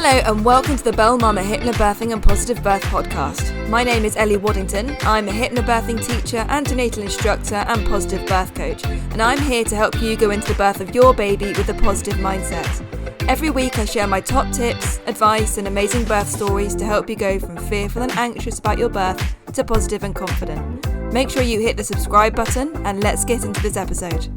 Hello and welcome to the Bell Mama Hypnobirthing and Positive Birth podcast. My name is Ellie Waddington. I'm a hypnobirthing teacher, antenatal instructor and positive birth coach, and I'm here to help you go into the birth of your baby with a positive mindset. Every week I share my top tips, advice and amazing birth stories to help you go from fearful and anxious about your birth to positive and confident. Make sure you hit the subscribe button and let's get into this episode.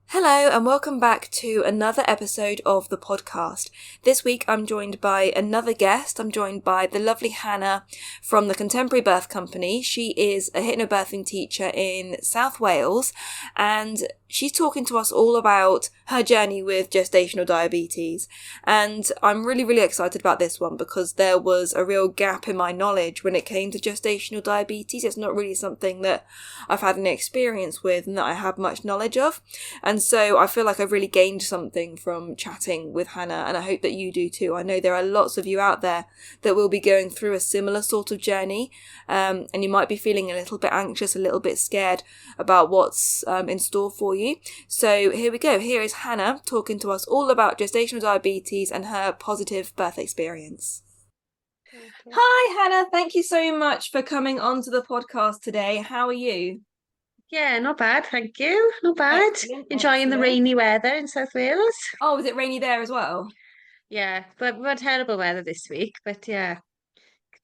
Hello and welcome back to another episode of the podcast. This week I'm joined by another guest. I'm joined by the lovely Hannah from the Contemporary Birth Company. She is a hypnobirthing teacher in South Wales and she's talking to us all about her journey with gestational diabetes. And I'm really excited about this one because there was a real gap in my knowledge when it came to gestational diabetes. It's not really something that I've had any experience with and that I have much knowledge of. And so I feel like I've really gained something from chatting with Hannah, and I hope that you do too. I know there are lots of you out there that will be going through a similar sort of journey, and you might be feeling a little bit anxious, a little bit scared about what's in store for you. So here we go. Here is Hannah talking to us all about gestational diabetes and her positive birth experience. Hi Hannah, thank you so much for coming onto the podcast today. How are you? Yeah, not bad, thank you. Not bad. Excellent, Enjoying the excellent. rainy weather in South Wales. Oh, was it rainy there as well? Yeah, but we're terrible weather this week. But yeah,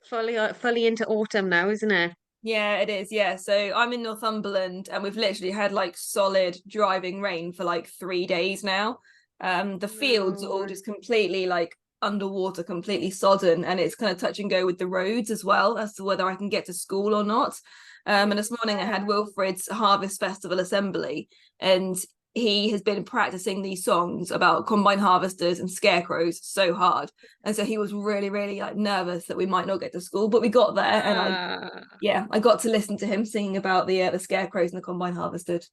fully into autumn now, isn't it? Yeah, it is. Yeah. So I'm in Northumberland and we've literally had like solid driving rain for like 3 days now. The fields are all just completely like underwater, completely sodden, and it's kind of touch and go with the roads as well as to whether I can get to school or not. And this morning I had Wilfred's Harvest Festival Assembly, and he has been practicing these songs about combine harvesters and scarecrows so hard, and so he was really like nervous that we might not get to school, but we got there, and I got to listen to him singing about the scarecrows and the combine harvesred.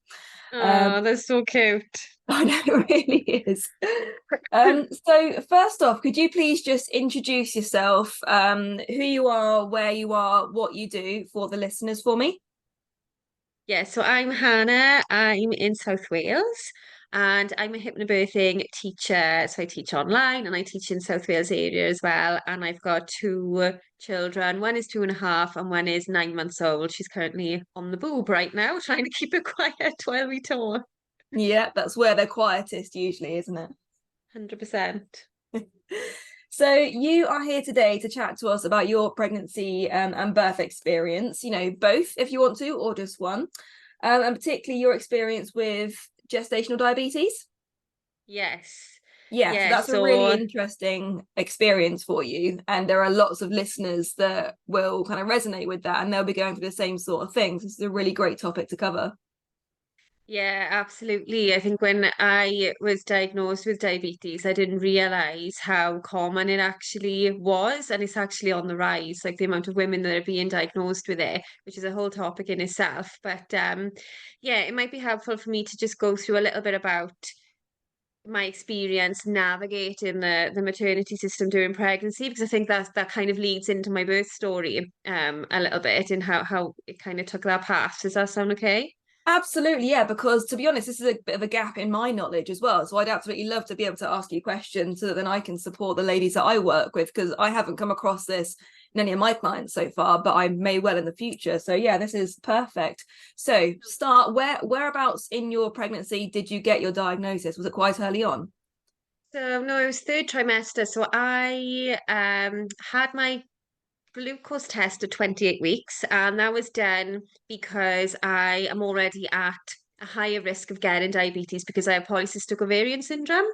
That's so cute. I know, it really is. So first off, could you please just introduce yourself, who you are, where you are, what you do for the listeners for me? Yeah, so I'm Hannah. I'm in South Wales and I'm a hypnobirthing teacher. So I teach online and I teach in South Wales area as well. And I've got two children. One is 2.5 and one is 9 months old. She's currently on the boob right now, trying to keep her quiet while we talk. Yeah, that's where they're quietest usually, isn't it? 100%. So you are here today to chat to us about your pregnancy and birth experience, both if you want to, or just one, and particularly your experience with gestational diabetes. Yes. Yeah, so that's a really interesting experience for you. And there are lots of listeners that will kind of resonate with that, and they'll be going through the same sort of things. This is a really great topic to cover. Yeah, absolutely. I think when I was diagnosed with diabetes, I didn't realize how common it actually was, and it's actually on the rise, like the amount of women that are being diagnosed with it, which is a whole topic in itself. But yeah, it might be helpful for me to just go through a little bit about my experience navigating the maternity system during pregnancy, because I think that kind of leads into my birth story a little bit and how it kind of took that path. Does that sound okay? Absolutely, yeah, because to be honest, this is a bit of a gap in my knowledge as well. So I'd absolutely love to be able to ask you questions so that then I can support the ladies that I work with, because I haven't come across this in any of my clients so far, but I may well in the future. So yeah, this is perfect. So start whereabouts in your pregnancy did you get your diagnosis? Was it quite early on? So no, it was third trimester. So I had my glucose test at 28 weeks, and that was done because I am already at a higher risk of getting diabetes because I have polycystic ovarian syndrome,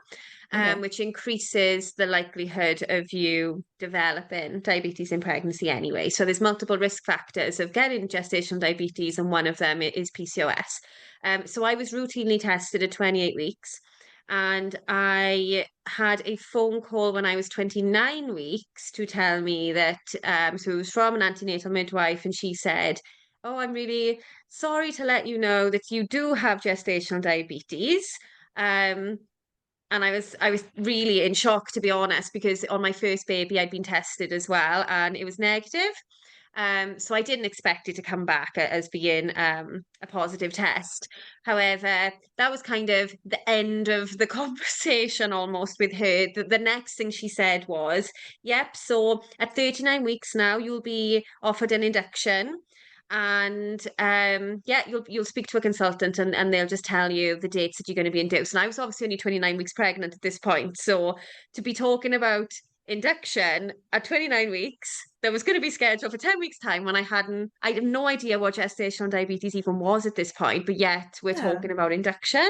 Okay. which increases the likelihood of you developing diabetes in pregnancy anyway. So there's multiple risk factors of getting gestational diabetes, and one of them is PCOS. So I was routinely tested at 28 weeks. And I had a phone call when I was 29 weeks to tell me that, so it was from an antenatal midwife, and she said, "Oh, I'm really sorry to let you know that you do have gestational diabetes." Um, and I was really in shock, to be honest, because on my first baby I'd been tested as well and it was negative. So I didn't expect it to come back as being a positive test. However, that was kind of the end of the conversation almost with her. The next thing she said was, yep, so at 39 weeks now, you'll be offered an induction. And yeah, you'll speak to a consultant and they'll just tell you the dates that you're going to be induced. And I was obviously only 29 weeks pregnant at this point. So to be talking about induction at 29 weeks that was going to be scheduled for 10 weeks time when I had no idea what gestational diabetes even was at this point, but yet we're Yeah. talking about induction.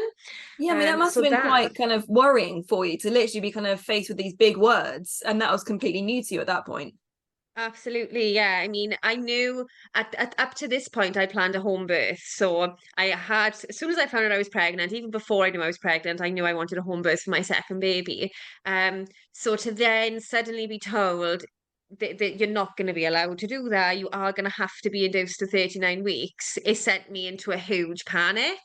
Yeah, I mean, that must So have been that quite kind of worrying for you to literally be kind of faced with these big words, and that was completely new to you at that point. absolutely, yeah. I mean, I knew at up to this point I planned a home birth. So I had, as soon as I found out I was pregnant, even before I knew I was pregnant, I knew I wanted a home birth for my second baby. So to then suddenly be told that you're not going to be allowed to do that, you are going to have to be induced to 39 weeks, it sent me into a huge panic.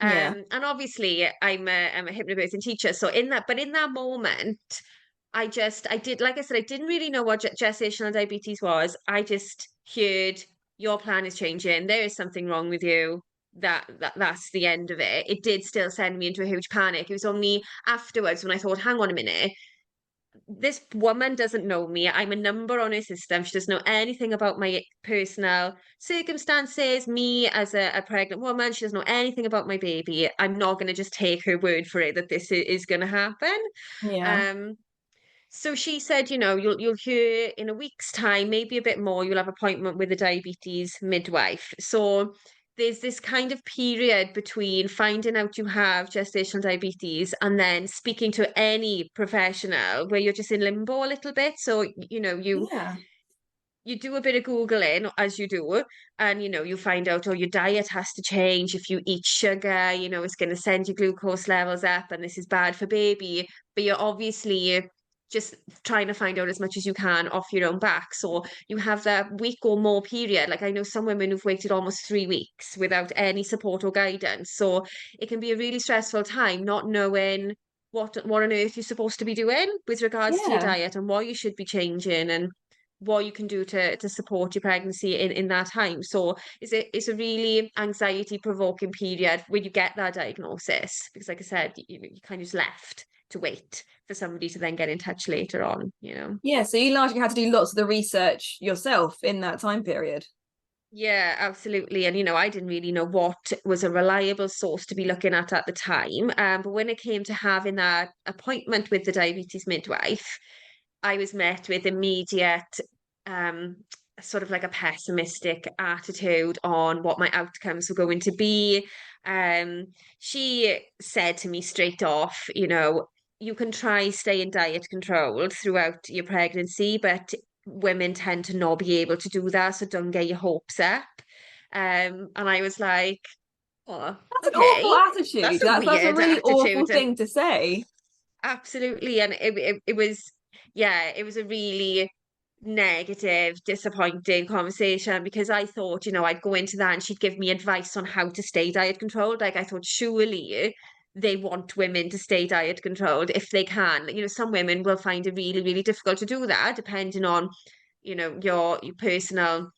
Yeah. And obviously I'm a hypnobirthing teacher. So in that moment, I did, like I said, I didn't really know what gestational diabetes was. I just heard your plan is changing. There is something wrong with you. That's the end of it. It did still send me into a huge panic. It was only afterwards when I thought, hang on a minute, this woman doesn't know me. I'm a number on her system. She doesn't know anything about my personal circumstances, me as a pregnant woman. She doesn't know anything about my baby. I'm not going to just take her word for it that this is going to happen. Yeah. Um, so she said, you'll hear in a week's time, maybe a bit more, you'll have appointment with a diabetes midwife. So there's this kind of period between finding out you have gestational diabetes and then speaking to any professional where you're just in limbo a little bit. So, Yeah. you do a bit of Googling as you do, and you find out, oh, your diet has to change. If you eat sugar, it's going to send your glucose levels up, and this is bad for baby. But you're obviously just trying to find out as much as you can off your own back. So you have that week or more period. Like I know some women who've waited almost 3 weeks without any support or guidance. So it can be a really stressful time not knowing what on earth you're supposed to be doing with regards to your Yeah. diet and what you should be changing and what you can do to support your pregnancy in that time. So it's a really anxiety provoking period when you get that diagnosis because like I said, you kind of just left to wait for somebody to then get in touch later on. Yeah. So you largely had to do lots of the research yourself in that time period. Yeah, absolutely. And I didn't really know what was a reliable source to be looking at the time. But when it came to having that appointment with the diabetes midwife, I was met with immediate, um, sort of like a pessimistic attitude on what my outcomes were going to be. Um, she said to me straight off, you can try staying diet controlled throughout your pregnancy, but women tend to not be able to do that, so don't get your hopes up. And I was like, oh, That's an awful okay, that's attitude. a That's a weird really awful attitude. And thing to say. absolutely. And it was, yeah, it was a really negative, disappointing conversation because I thought, I'd go into that and she'd give me advice on how to stay diet controlled. Like I thought, surely they want women to stay diet controlled if they can. Some women will find it really, really difficult to do that, depending on, your personal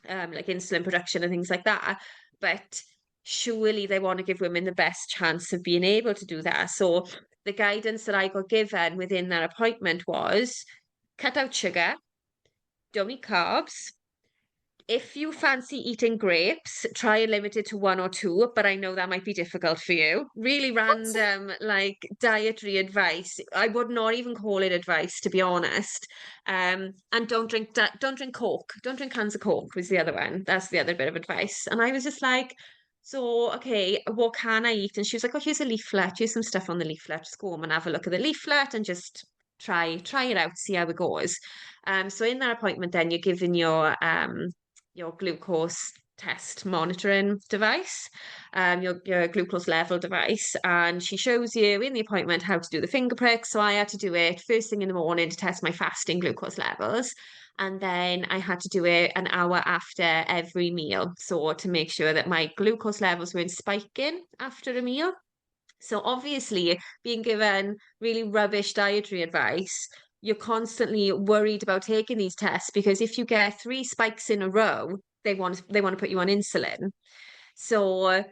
like insulin production and things like that. But surely they want to give women the best chance of being able to do that. So the guidance that I got given within that appointment was cut out sugar, don't eat carbs. If you fancy eating grapes, try and limit it to one or two, but I know that might be difficult for you. Really What? random, like dietary advice. I would not even call it advice, to be honest. And don't drink Coke. Don't drink cans of Coke was the other one. That's the other bit of advice. And I was just like, so okay, what can I eat? And she was like, oh, here's a leaflet. Here's some stuff on the leaflet. Just go home and have a look at the leaflet and just try it out, see how it goes. So in that appointment, then you're given your glucose test monitoring device, your glucose level device. And she shows you in the appointment how to do the finger prick. So I had to do it first thing in the morning to test my fasting glucose levels. And then I had to do it an hour after every meal. So to make sure that my glucose levels weren't spiking after a meal. So obviously, being given really rubbish dietary advice, you're constantly worried about taking these tests, because if you get 3 spikes in a row, they want to put you on insulin. So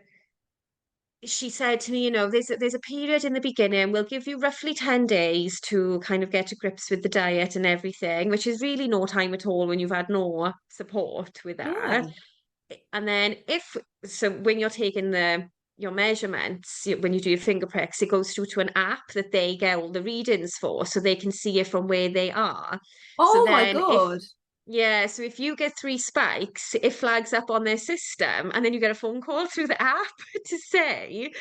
she said to me, there's a period in the beginning. We'll give you roughly 10 days to kind of get to grips with the diet and everything, which is really no time at all when you've had no support with that. Yeah. And then when you're taking your measurements, when you do your finger pricks, it goes through to an app that they get all the readings for, so they can see it from where they are. So Oh my then God. so if you get 3 spikes, it flags up on their system, and then you get a phone call through the app to say,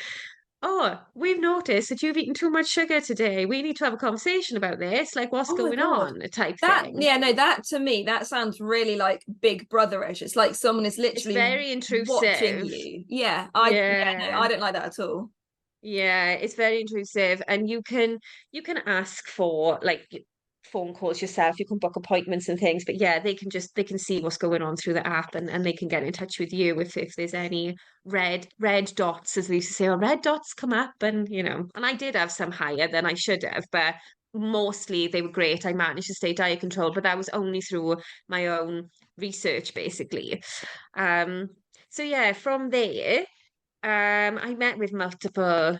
"Oh, we've noticed that you've eaten too much sugar today. We need to have a conversation about this, like what's Oh my going God. on," type That, thing. yeah, no, that to me, that sounds really like Big Brotherish. It's like someone is It's literally very watching intrusive. you. Yeah, no, Yeah. I don't like that at all. Yeah, it's very intrusive, and you can ask for like phone calls yourself. You can book appointments and things, but yeah, they can see what's going on through the app, and they can get in touch with you if there's any red dots, as we used to say, or red dots come up, and I did have some higher than I should have, but mostly they were great. I managed to stay diet controlled, but that was only through my own research, basically. Um, so yeah, from there. I met with multiple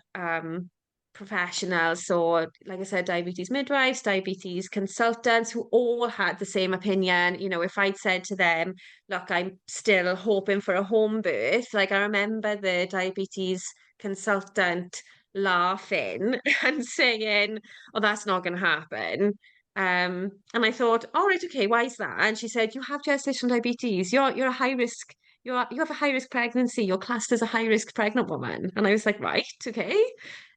professionals. So, like I said, diabetes midwives, diabetes consultants, who all had the same opinion. If I'd said to them, look, I'm still hoping for a home birth, like I remember the diabetes consultant laughing and saying, "Oh, that's not going to happen." And I thought, all right, okay, why is that? And she said, "You have gestational diabetes. You're a high risk, you have a high risk pregnancy. You're classed as a high risk pregnant woman." And I was like, right, okay.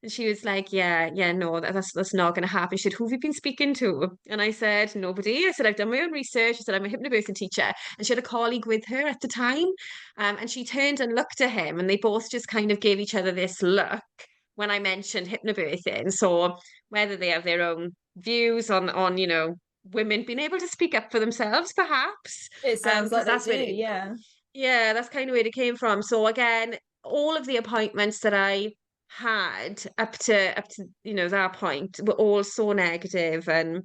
And she was like, yeah, yeah, no, that's not going to happen. She said, "Who have you been speaking to?" And I said, "Nobody." I said, "I've done my own research." I said, "I'm a hypnobirthing teacher." And she had a colleague with her at the time. And she turned and looked at him, and they both just kind of gave each other this look when I mentioned hypnobirthing. So whether they have their own views on women being able to speak up for themselves, perhaps, It sounds like because they that's do, where yeah. that's kind of where it came from. So again, all of the appointments that I had up to that point were all so negative, and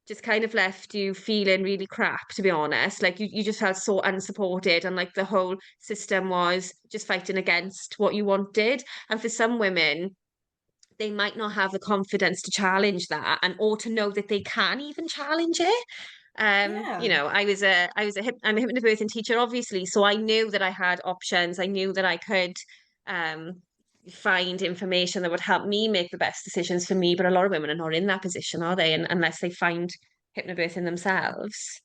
just kind of left you feeling really crap, to be honest. Like you just felt so unsupported, and like the whole system was just fighting against what you wanted. And for some women, they might not have the confidence to challenge that, and or to know that they can even challenge it. Yeah. I'm a hypnobirthing teacher, obviously, so I knew that I had options. I knew that I could find information that would help me make the best decisions for me. But a lot of women are not in that position, are they? And unless they find hypnobirthing themselves.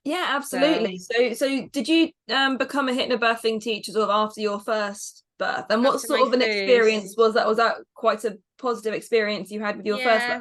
Yeah, So absolutely. So did you become a hypnobirthing teacher sort of after your first birth? And what after my sort of an experience first, was that? Was that quite a positive experience you had with your first birth? yeah.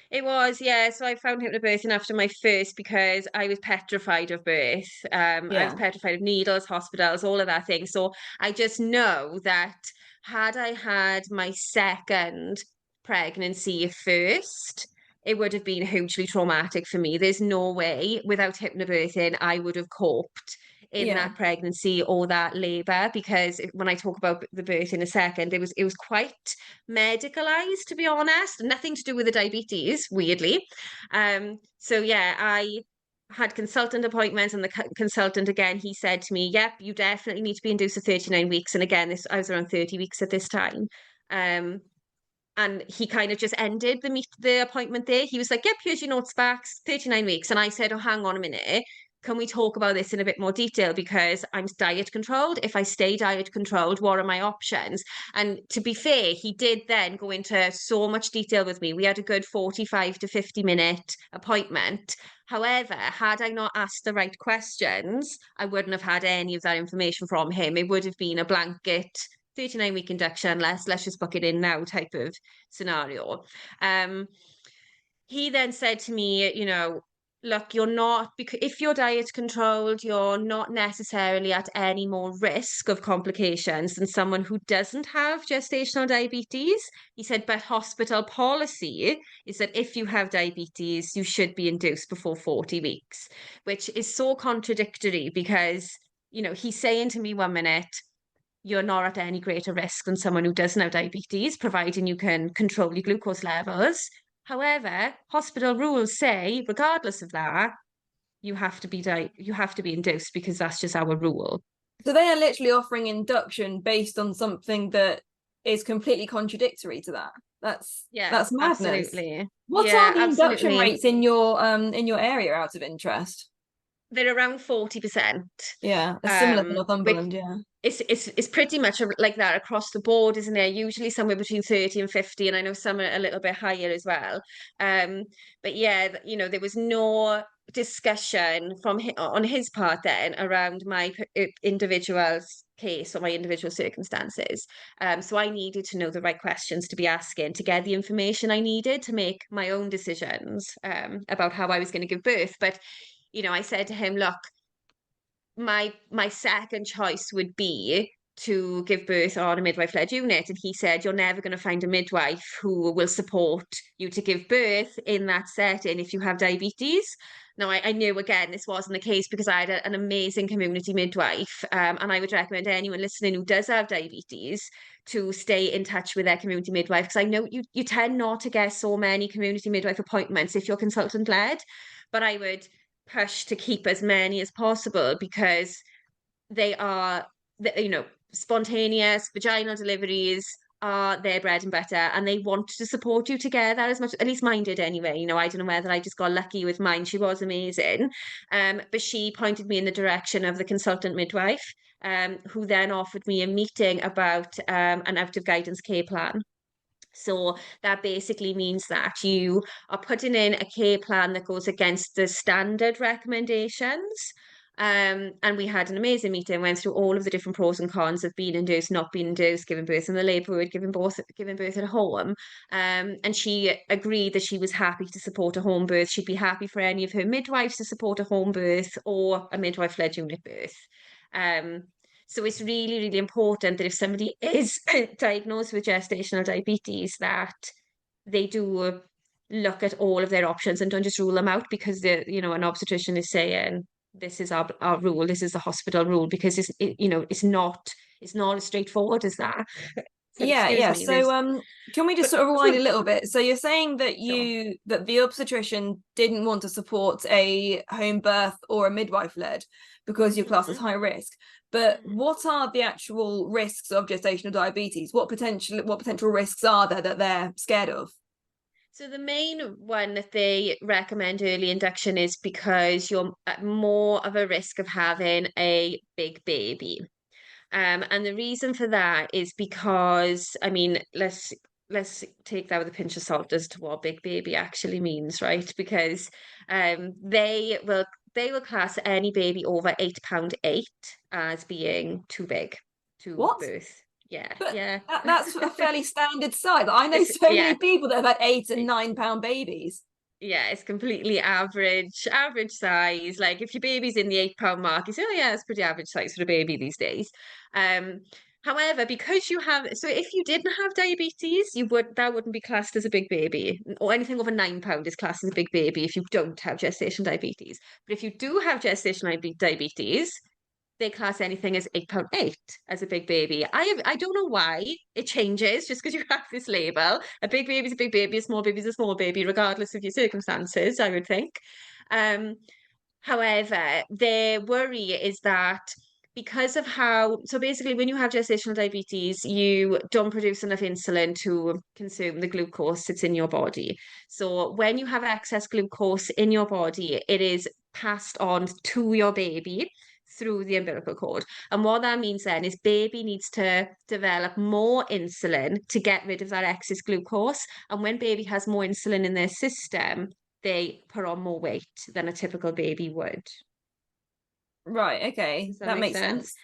It was, yeah. So I found hypnobirthing after my first, because I was petrified of birth. I was Yeah. petrified of needles, hospitals, all of that thing. So I just know that had I had my second pregnancy first, it would have been hugely traumatic for me. There's no way without hypnobirthing I would have coped in Yeah. that pregnancy or that labor, because when I talk about the birth in a second, it was quite medicalized, to be honest. Nothing to do with the diabetes, weirdly. So yeah, I had consultant appointments, and the consultant, again, he said to me, "Yep, you definitely need to be induced for 39 weeks." And again, this I was around 30 weeks at this time. Um, and he kind of just ended the appointment there. He was like, "Yep, here's your notes back, 39 weeks." And I said, "Oh, hang on a minute. Can we talk about this in a bit more detail? Because I'm diet controlled. If I stay diet controlled, what are my options?" And to be fair, he did then go into so much detail with me. We had a good 45 to 50-minute appointment. However, had I not asked the right questions, I wouldn't have had any of that information from him. It would have been a blanket 39-week induction, let's just book it in now type of scenario. Um, he then said to me, "Look, you're not, because if you're diet controlled, you're not necessarily at any more risk of complications than someone who doesn't have gestational diabetes." He said, "But hospital policy is that if you have diabetes, you should be induced before 40 weeks," which is so contradictory, because, he's saying to me one minute, "You're not at any greater risk than someone who doesn't have diabetes, providing you can control your glucose levels." However, hospital rules say, regardless of that, you have to be induced because that's just our rule. So they are literally offering induction based on something that is completely contradictory to that. Yeah, That's madness. absolutely. What are Yeah, the induction absolutely. rates in your area out of interest? They're around 40%. Yeah, it's similar to Which Northumberland, yeah. it's pretty much like that across the board, isn't it? Usually somewhere between 30 and 50, and I know some are a little bit higher as well. But yeah, there was no discussion on his part then around my individual's case or my individual circumstances. So I needed to know the right questions to be asking to get the information I needed to make my own decisions about how I was going to give birth. But I said to him, look, my second choice would be to give birth on a midwife-led unit. And he said, you're never going to find a midwife who will support you to give birth in that setting if you have diabetes. Now, I knew, again, this wasn't the case because I had an amazing community midwife. And I would recommend anyone listening who does have diabetes to stay in touch with their community midwife, because I know you tend not to get so many community midwife appointments if you're consultant-led, but I would push to keep as many as possible because they are, spontaneous vaginal deliveries are their bread and butter, and they want to support you to get that as much. At least mine did anyway. I don't know whether I just got lucky with mine. She was amazing, but she pointed me in the direction of the consultant midwife, who then offered me a meeting about an out of guidance care plan. So that basically means that you are putting in a care plan that goes against the standard recommendations. And we had an amazing meeting, went through all of the different pros and cons of being induced, not being induced, giving birth in the labour ward, giving birth at home. And she agreed that she was happy to support a home birth. She'd be happy for any of her midwives to support a home birth or a midwife-led unit birth. Um, so it's really, really important that if somebody is diagnosed with gestational diabetes, that they do look at all of their options and don't just rule them out because an obstetrician is saying this is our rule, this is the hospital rule, because it's not as straightforward as that. So Yeah, excuse yeah. me, So there's can we just sort of rewind a little bit? So you're saying that sure. the obstetrician didn't want to support a home birth or a midwife led because your class is Mhm. high risk. But Mhm. what are the actual risks of gestational diabetes? What potential risks are there that they're scared of? So the main one that they recommend early induction is because you're at more of a risk of having a big baby. And the reason for that is because, I mean, let's take that with a pinch of salt as to what big baby actually means, right? Because they will class any baby over £8.8 as being too big to What? birth. Yeah, But yeah. that's a fairly standard size. I know It's so yeah. many people that have had 8 and 9 pound babies. Yeah, it's completely average size. Like if your baby's in the £8 mark, you say, oh yeah, it's pretty average size for a baby these days. Um, However, because so if you didn't have diabetes, that wouldn't be classed as a big baby, or anything over £9 is classed as a big baby if you don't have gestational diabetes. But if you do have gestational diabetes, they class anything as £8.8 as a big baby. I don't know why it changes just because you have this label. A big baby is a big baby, a small baby is a small baby, regardless of your circumstances, I would think. However, their worry is that because of so basically when you have gestational diabetes, you don't produce enough insulin to consume the glucose that's in your body. So when you have excess glucose in your body, it is passed on to your baby through the umbilical cord. And what that means then is baby needs to develop more insulin to get rid of that excess glucose. And when baby has more insulin in their system, they put on more weight than a typical baby would. Right, okay. Does that That make makes sense? sense.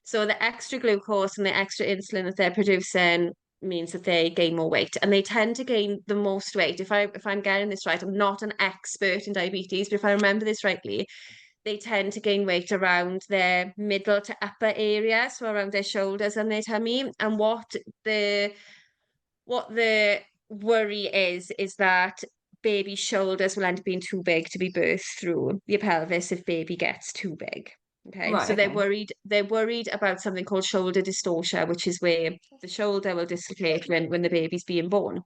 So the extra glucose and the extra insulin that they're producing means that they gain more weight, and they tend to gain the most weight. If I'm getting this right, I'm not an expert in diabetes, but if I remember this rightly, they tend to gain weight around their middle to upper area, so around their shoulders and their tummy. And what the worry is that baby shoulders will end up being too big to be birthed through your pelvis if baby gets too big. Okay, Right, so they're okay. worried. They're worried about something called shoulder dystocia, which is where the shoulder will dislocate when the baby's being born.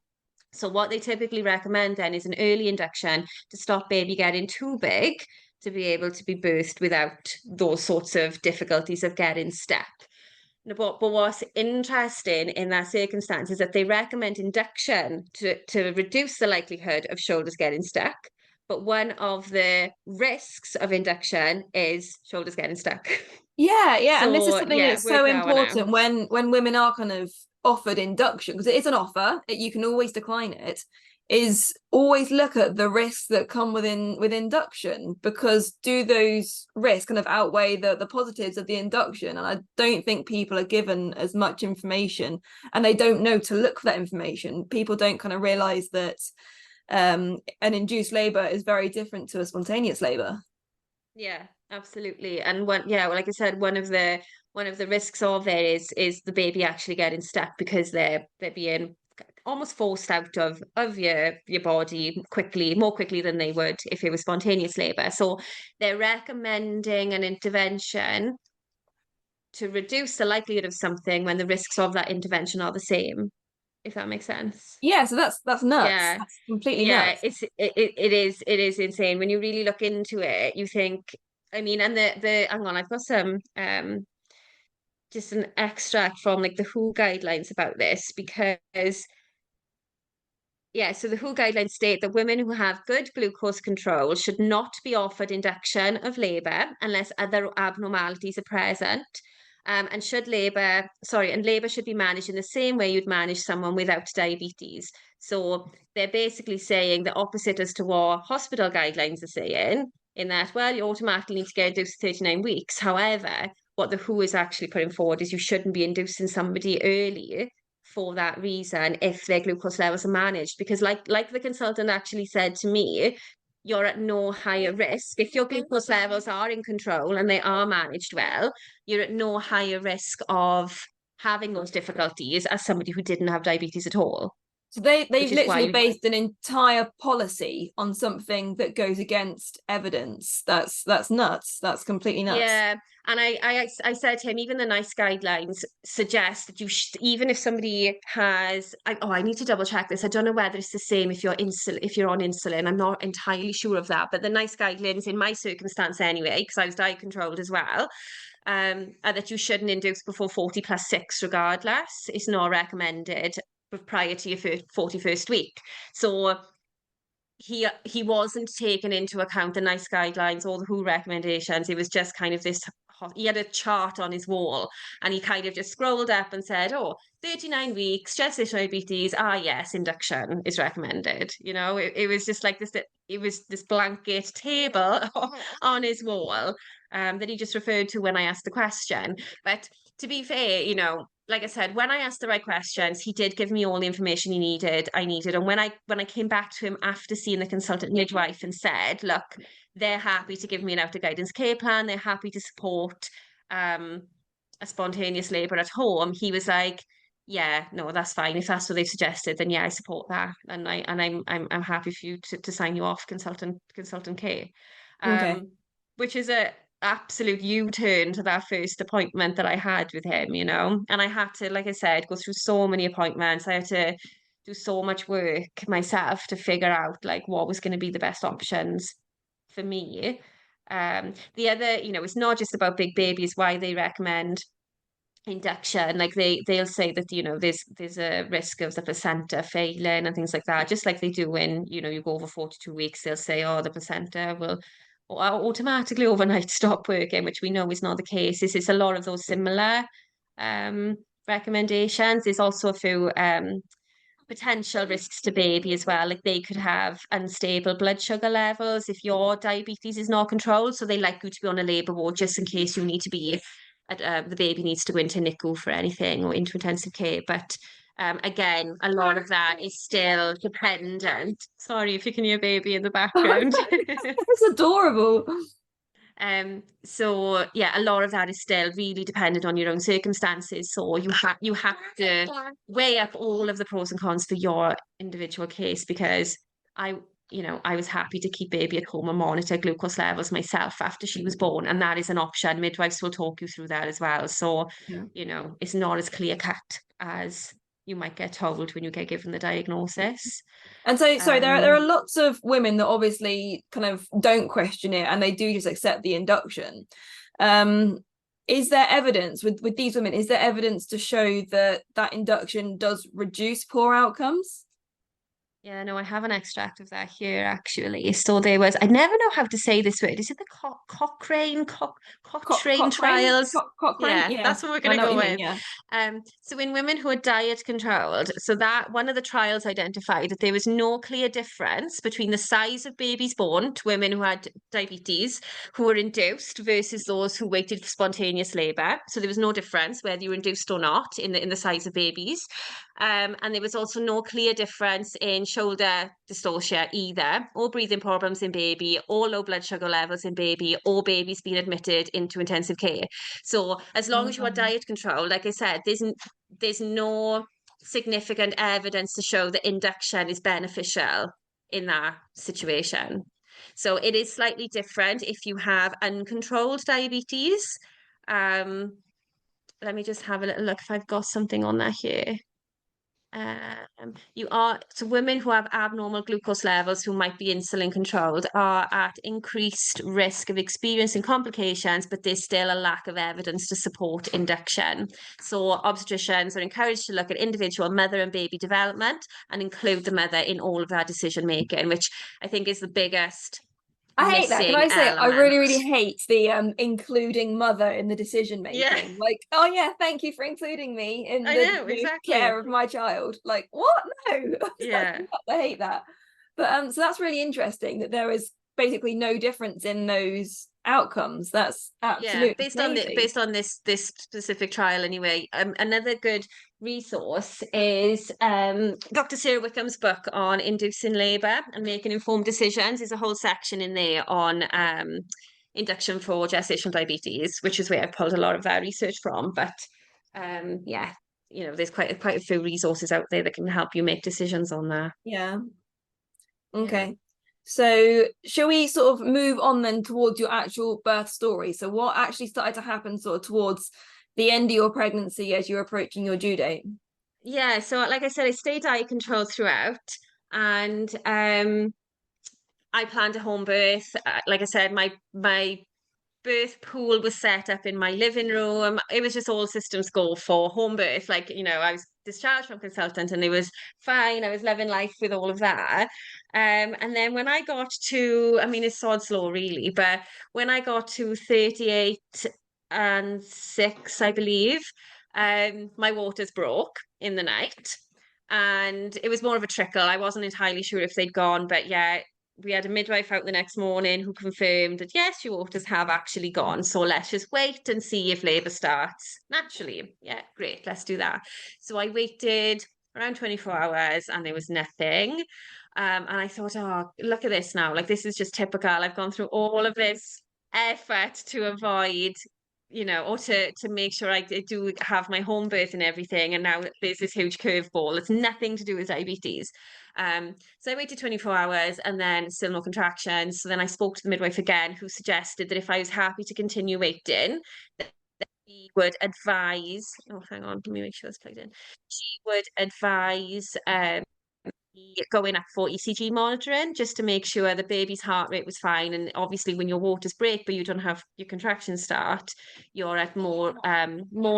So what they typically recommend then is an early induction to stop baby getting too big to be able to be birthed without those sorts of difficulties of getting stuck. But what's interesting in that circumstance is that they recommend induction to reduce the likelihood of shoulders getting stuck. But one of the risks of induction is shoulders getting stuck. Yeah, and this is So something yeah, that's worth so knowing now. important when women are kind of offered induction, because it is an offer, you can always decline it, is always look at the risks that come with induction, because do those risks kind of outweigh the positives of the induction? And I don't think people are given as much information, and they don't know to look for that information. People don't kind of realize that an induced labor is very different to a spontaneous labor. Yeah, absolutely. And well, like I said, one of the risks of it is the baby actually getting stuck because they're being almost forced out of your body more quickly than they would if it was spontaneous labor. So they're recommending an intervention to reduce the likelihood of something when the risks of that intervention are the same, if that makes sense. Yeah, so that's nuts. Yeah. That's completely Yeah, nuts. it is insane. When you really look into it, you think, I mean, and the hang on, I've got some just an extract from like the WHO guidelines about this because yeah, so the WHO guidelines state that women who have good glucose control should not be offered induction of labour unless other abnormalities are present. And labour should be managed in the same way you'd manage someone without diabetes. So they're basically saying the opposite as to what hospital guidelines are saying, in that, well, you automatically need to get induced 39 weeks. However, what the WHO is actually putting forward is you shouldn't be inducing somebody early for that reason if their glucose levels are managed. Because like the consultant actually said to me, you're at no higher risk. If your glucose levels are in control and they are managed well, you're at no higher risk of having those difficulties as somebody who didn't have diabetes at all. So they've Which is literally why based an entire policy on something that goes against evidence. That's nuts. That's completely nuts. Yeah, and I said to him, even the NICE guidelines suggest that even if somebody has, I need to double check this. I don't know whether it's the same if if you're on insulin. I'm not entirely sure of that, but the NICE guidelines in my circumstance anyway, because I was diet controlled as well, are that you shouldn't induce before 40 plus 6 regardless. It's not recommended prior to your 41st week. So he wasn't taking into account the NICE guidelines or the WHO recommendations. It was just kind of this. He had a chart on his wall, and he kind of just scrolled up and said, "Oh, 39 weeks, gestational diabetes. Ah, yes, induction is recommended." You know, it was just like this. It was this blanket table on his wall that he just referred to when I asked the question. But to be fair, you know, like I said, when I asked the right questions, he did give me all the information I needed. And when I came back to him after seeing the consultant midwife and said, look, they're happy to give me an out of guidance care plan, they're happy to support a spontaneous labour at home, he was like, yeah, no, that's fine. If that's what they've suggested, then yeah, I support that. And I'm happy for you to sign you off consultant care. Okay. Which is a absolute U-turn to that first appointment that I had with him, you know. And I had to, like I said, go through so many appointments. I had to do so much work myself to figure out like what was going to be the best options for me. The other, you know, it's not just about big babies, why they recommend induction. Like they'll say that, you know, there's a risk of the placenta failing and things like that, just like they do when, you know, you go over 42 weeks, they'll say, oh, the placenta will automatically overnight stop working, which we know is not the case. This is a lot of those similar um recommendations. There's also a few potential risks to baby as well. Like they could have unstable blood sugar levels if your diabetes is not controlled. So they like you to be on a labour ward just in case you need to be, the baby needs to go into NICU for anything or into intensive care. But again, a lot of that is still dependent. Sorry if you can hear baby in the background. It's adorable. So yeah, a lot of that is still really dependent on your own circumstances. So you have to weigh up all of the pros and cons for your individual case because I, you know, I was happy to keep baby at home and monitor glucose levels myself after she was born, and that is an option. Midwives will talk you through that as well. So, Yeah. you know, it's not as clear cut as you might get told when you get given the diagnosis. And so, sorry, there are lots of women that obviously kind of don't question it and they do just accept the induction. Is there evidence with these women? Is there evidence to show that induction does reduce poor outcomes? Yeah, no, I have an extract of that here actually. So there was, I never know how to say this word. Is it the Cochrane Cochrane, trials? Cochrane, Yeah, yeah, that's what we're I going to know what go you mean. with. Yeah. So in women who are diet controlled, so that one of the trials identified that there was no clear difference between the size of babies born to women who had diabetes who were induced versus those who waited for spontaneous labour. So there was no difference whether you were induced or not in the size of babies. And there was also no clear difference in shoulder dystocia either, or breathing problems in baby, or low blood sugar levels in baby, or babies being admitted into intensive care. So as long as you are diet controlled, like I said, there's no significant evidence to show that induction is beneficial in that situation. So it is slightly different if you have uncontrolled diabetes. Let me just have a little look if I've got something on that here. So women who have abnormal glucose levels who might be insulin controlled are at increased risk of experiencing complications, but there's still a lack of evidence to support induction. So obstetricians are encouraged to look at individual mother and baby development and include the mother in all of their decision making, which I think is the biggest I hate that. Can missing I say I element. really hate the including mother in the decision Yeah, making. Like, oh yeah, thank you for including me in I the know, exactly. care of my child. Like, what? No, Yeah. I hate that. But so that's really interesting that there is basically no difference in those outcomes. That's Yeah, absolutely crazy. based on this specific trial anyway. Another good resource is Dr. Sarah Wickham's book on inducing labour and making informed decisions. There's a whole section in there on induction for gestational diabetes, which is where I've pulled a lot of that research from. But yeah, there's quite a few resources out there that can help you make decisions on that. Yeah. Yeah. Okay. So, shall we sort of move on then towards your actual birth story? So, what actually started to happen sort of towards the end of your pregnancy as you're approaching your due date? Yeah, so like I said, I stayed diet controlled throughout, and I planned a home birth. Like I said, my birth pool was set up in my living room. It was just all systems go for home birth. Like, I was discharged from consultant and it was fine. I was living life with all of that. And then when I got to, I mean, it's sod's law really, but when I got to 38 and 6, I believe, my waters broke in the night. And it was more of a trickle. I wasn't entirely sure if they'd gone, but yeah, we had a midwife out the next morning who confirmed that yes, your waters have actually gone. So let's just wait and see if labour starts naturally. Yeah, great, let's do that. So I waited around 24 hours and there was nothing. And I thought, oh, look at this now. Like, this is just typical. I've gone through all of this effort to avoid, or to make sure I do have my home birth and everything. And now there's this huge curveball. It's nothing to do with diabetes. So I waited 24 hours and then still no contractions. So then I spoke to the midwife again, who suggested that if I was happy to continue waiting, that he would advise. Oh, hang on, let me make sure it's plugged in. She would advise going up for ECG monitoring just to make sure the baby's heart rate was fine. And obviously, when your waters break but you don't have your contractions start, you're at more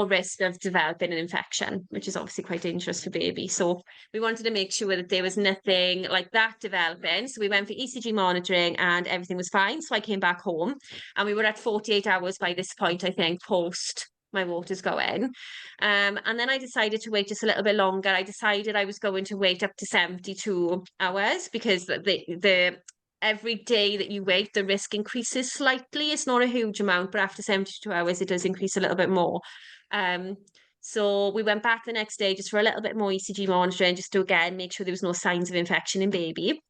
risk of developing an infection, which is obviously quite dangerous for baby. So we wanted to make sure that there was nothing like that developing. So we went for ECG monitoring and everything was fine. So I came back home and we were at 48 hours by this point, I think, post my waters going. And then I decided to wait just a little bit longer. I decided I was going to wait up to 72 hours because the every day that you wait, the risk increases slightly. It's not a huge amount, but after 72 hours, it does increase a little bit more. So we went back the next day just for a little bit more ECG monitoring, just to again make sure there was no signs of infection in baby.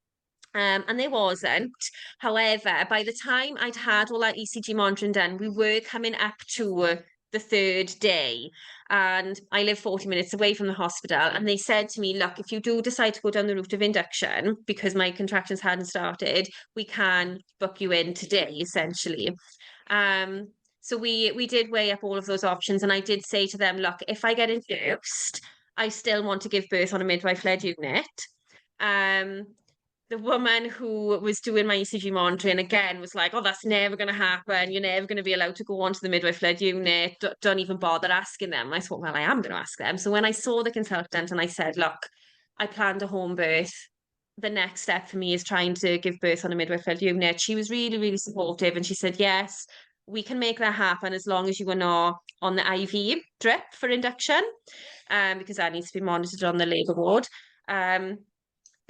And there wasn't. However, by the time I'd had all that ECG monitoring done, we were coming up to the third day. And I live 40 minutes away from the hospital. And they said to me, look, if you do decide to go down the route of induction, because my contractions hadn't started, we can book you in today, essentially. So we did weigh up all of those options. And I did say to them, look, if I get induced, I still want to give birth on a midwife-led unit. The woman who was doing my ECG monitoring again was like, oh, that's never going to happen. You're never going to be allowed to go onto the midwife-led unit. Don't even bother asking them. I thought, well, I am going to ask them. So when I saw the consultant and I said, look, I planned a home birth. The next step for me is trying to give birth on a midwife-led unit. She was really, really supportive. And she said, yes, we can make that happen as long as you are not on the IV drip for induction, because that needs to be monitored on the labour ward.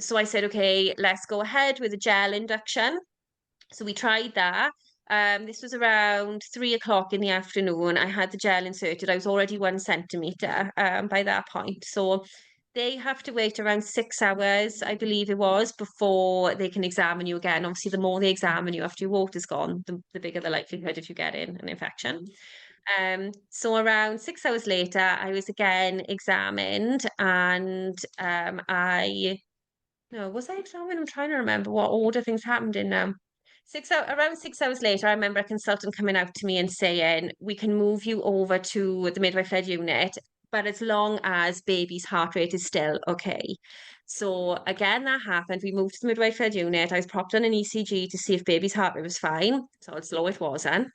So I said, okay, let's go ahead with a gel induction. So we tried that. This was around 3 o'clock in the afternoon. I had the gel inserted. I was already 1 centimetre by that point. So they have to wait around 6 hours, I believe it was, before they can examine you again. Obviously, the more they examine you after your water's gone, the bigger the likelihood of you getting an infection. So around 6 hours later, I was again examined, and no, was I examined? I'm trying to remember what order things happened in. Around 6 hours later, I remember a consultant coming out to me and saying, we can move you over to the midwife-led unit, but as long as baby's heart rate is still okay. So again, that happened. We moved to the midwife-led unit. I was propped on an ECG to see if baby's heart rate was fine. So although it wasn't,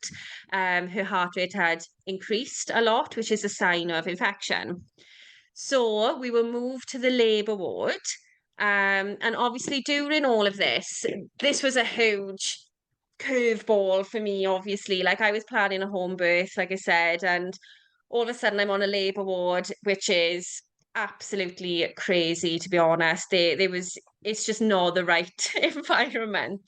her heart rate had increased a lot, which is a sign of infection. So we were moved to the labour ward. And obviously during all of this was a huge curveball for me, obviously. Like, I was planning a home birth, like I said, and all of a sudden I'm on a labour ward, which is absolutely crazy, to be honest. It's just not the right environment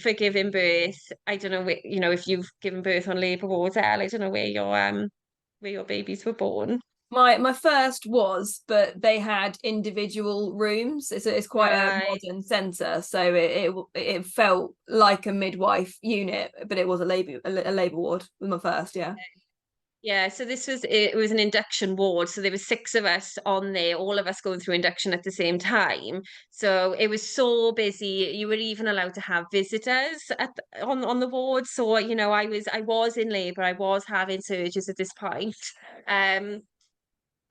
for giving birth. I don't know, if you've given birth on labour wards, Elle, I don't know where your babies were born. My first was, but they had individual rooms. It's quite a Right. modern centre, so it felt like a midwife unit, but it was a labour ward with my first, yeah. Yeah, so it was an induction ward. So there were 6 of us on there, all of us going through induction at the same time. So it was so busy. You were even allowed to have visitors on the ward. So, I was in labour. I was having surgeries at this point.